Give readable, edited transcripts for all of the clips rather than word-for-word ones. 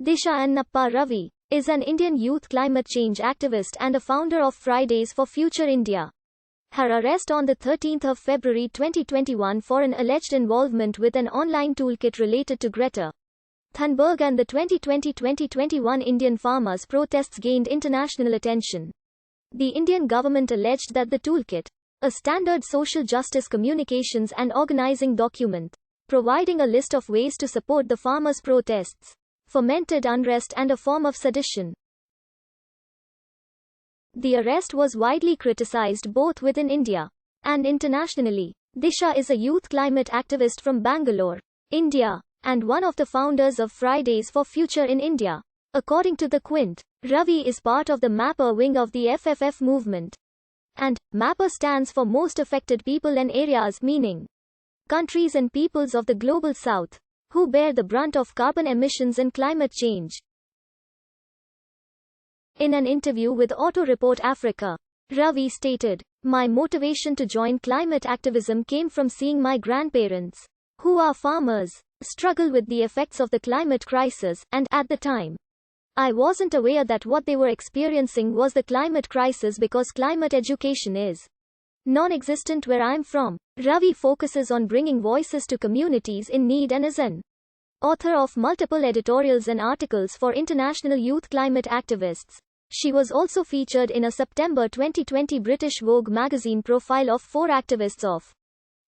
Disha Ravi is an Indian youth climate change activist and a founder of Fridays for Future India. Her arrest on the 13th of February 2021 for an alleged involvement with an online toolkit related to Greta Thunberg and the 2020-2021 Indian farmers' protests gained international attention. The Indian government alleged that the toolkit, a standard social justice communications and organizing document, providing a list of ways to support the farmers' protests, fomented unrest and a form of sedition. The arrest was widely criticized both within India and internationally. Disha is a youth climate activist from Bangalore, India, and one of the founders of Fridays for Future in India. According to the Quint, Ravi is part of the MAPPER wing of the FFF movement. And MAPPER stands for Most Affected People and Areas, meaning countries and peoples of the Global South, who bear the brunt of carbon emissions and climate change. In an interview with Auto Report Africa, Ravi stated, "My motivation to join climate activism came from seeing my grandparents, who are farmers, struggle with the effects of the climate crisis, and, at the time, I wasn't aware that what they were experiencing was the climate crisis because climate education is non-existent where I'm from." Ravi focuses on bringing voices to communities in need and is an author of multiple editorials and articles for international youth climate activists. She was also featured in a September 2020 British Vogue magazine profile of 4 activists of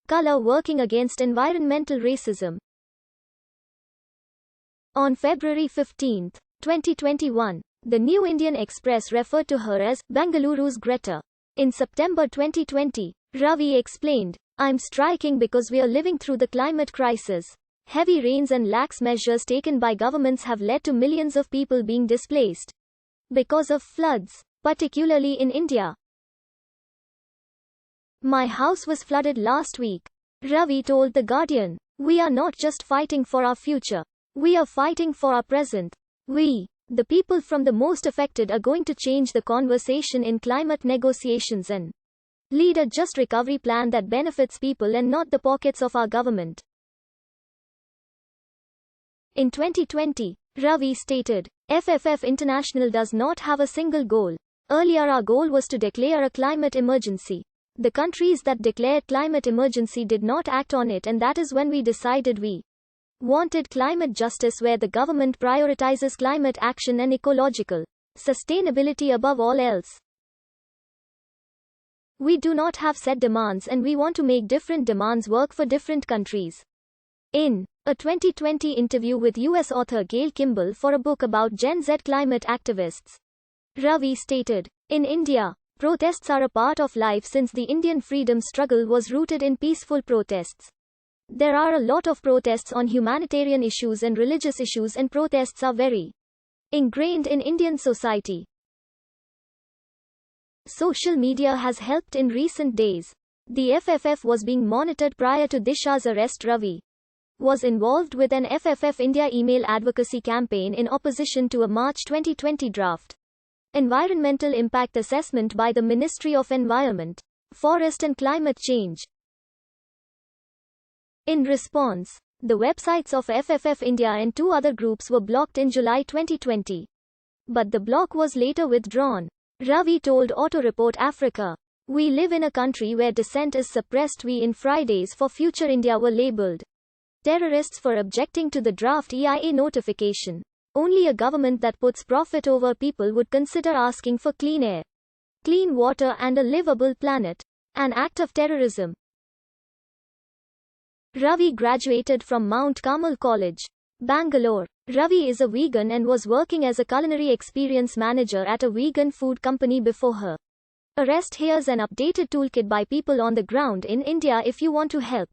color working against environmental racism. On February 15, 2021, the New Indian Express referred to her as Bengaluru's Greta. In September 2020, Ravi explained, "I'm striking because we are living through the climate crisis. Heavy rains and lax measures taken by governments have led to millions of people being displaced because of floods, particularly in India. My house was flooded last week," Ravi told The Guardian. "We are not just fighting for our future. We are fighting for our present. We, the people from the most affected, are going to change the conversation in climate negotiations and lead a just recovery plan that benefits people and not the pockets of our government." In 2020, Ravi stated, "FFF International does not have a single goal. Earlier our goal was to declare a climate emergency. The countries that declared climate emergency did not act on it, and that is when we decided we wanted climate justice where the government prioritizes climate action and ecological sustainability above all else. We do not have set demands and we want to make different demands work for different countries." In a 2020 interview with US author Gail Kimball for a book about Gen Z climate activists, Ravi stated, "In India, protests are a part of life since the Indian freedom struggle was rooted in peaceful protests. There are a lot of protests on humanitarian issues and religious issues, and protests are very ingrained in Indian society. Social media has helped in recent days. The FFF was being monitored prior to Disha's arrest. Ravi was involved with an FFF India email advocacy campaign in opposition to a March 2020 draft environmental impact assessment by the Ministry of Environment, Forest and Climate Change. In response, the websites of FFF India and 2 other groups were blocked in July 2020. But the block was later withdrawn. Ravi told Auto Report Africa, "We live in a country where dissent is suppressed. We in Fridays for Future India were labeled terrorists for objecting to the draft EIA notification. Only a government that puts profit over people would consider asking for clean air, clean water and a livable planet. An act of terrorism." Ravi graduated from Mount Carmel College, Bangalore. Ravi is a vegan and was working as a culinary experience manager at a vegan food company before her arrest. Here's an updated toolkit by people on the ground in India if you want to help.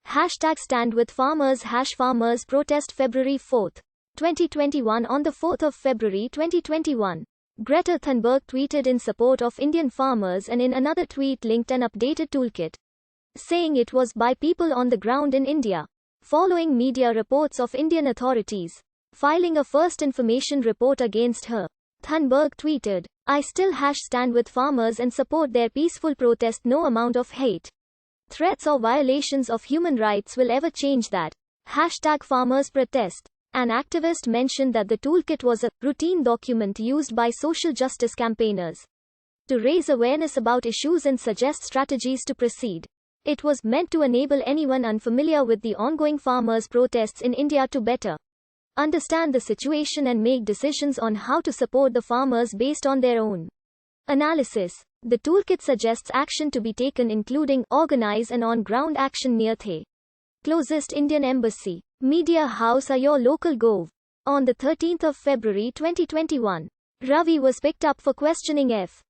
#Stand with farmers #Farmers protest February 4, 2021. On the 4th of February 2021, Greta Thunberg tweeted in support of Indian farmers and in another tweet linked an updated toolkit, saying it was by people on the ground in India, following media reports of Indian authorities filing a first information report against her. Thunberg tweeted, "I still stand with farmers and support their peaceful protest. No amount of hate, threats or violations of human rights will ever change that. #farmers protest. An activist mentioned that the toolkit was a routine document used by social justice campaigners to raise awareness about issues and suggest strategies to proceed. It was meant to enable anyone unfamiliar with the ongoing farmers' protests in India to better understand the situation and make decisions on how to support the farmers based on their own analysis. The toolkit suggests action to be taken, including organize an on-ground action near the closest Indian embassy. Media House or your local gov. On the 13th of February 2021, Ravi was picked up for questioning F.